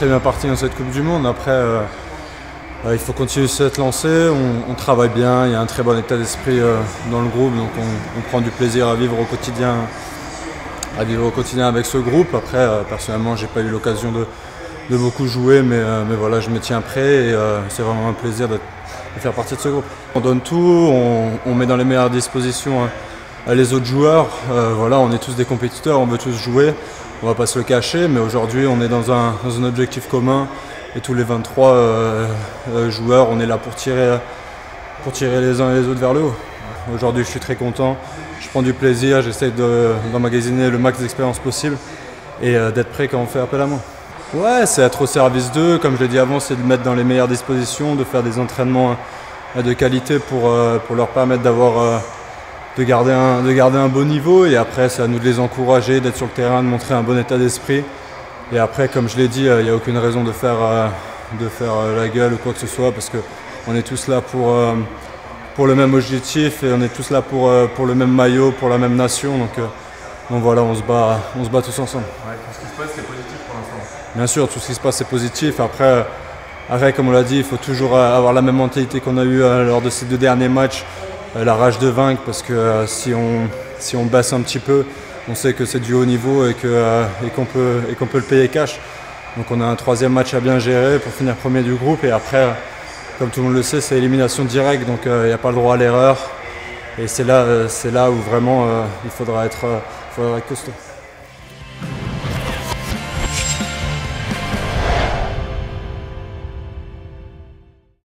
très bien parti dans cette Coupe du Monde. Après, il faut continuer à se lancer, on travaille bien, il y a un très bon état d'esprit dans le groupe, donc on prend du plaisir à vivre au quotidien avec ce groupe. Après, personnellement, j'ai pas eu l'occasion de beaucoup jouer, mais voilà, je me tiens prêt et c'est vraiment un plaisir de faire partie de ce groupe. On donne tout, on met dans les meilleures dispositions les autres joueurs. Voilà, on est tous des compétiteurs, on veut tous jouer, on va pas se le cacher, mais aujourd'hui on est dans un objectif commun et tous les 23 joueurs, on est là pour tirer les uns et les autres vers le haut. Aujourd'hui, je suis très content, je prends du plaisir, j'essaie d'emmagasiner le max d'expérience possible et d'être prêt quand on fait appel à moi. Ouais, c'est être au service d'eux, comme je l'ai dit avant, c'est de mettre dans les meilleures dispositions, de faire des entraînements de qualité pour leur permettre de garder un bon niveau, et après c'est à nous de les encourager, d'être sur le terrain, de montrer un bon état d'esprit. Et après, comme je l'ai dit, il n'y a aucune raison de faire la gueule ou quoi que ce soit, parce qu'on est tous là pour le même objectif et on est tous là pour le même maillot, pour la même nation. Donc voilà, on se bat tous ensemble. Ouais, tout ce qui se passe, c'est positif pour l'instant. Bien sûr, tout ce qui se passe, c'est positif. Après, comme on l'a dit, il faut toujours avoir la même mentalité qu'on a eue lors de ces 2 derniers matchs, la rage de vaincre, parce que si on baisse un petit peu, on sait que c'est du haut niveau et qu'on peut le payer cash. Donc on a un 3e match à bien gérer pour finir premier du groupe, et après, comme tout le monde le sait, c'est élimination directe, donc il n'y a pas le droit à l'erreur. Et c'est là où vraiment il faudra être costaud.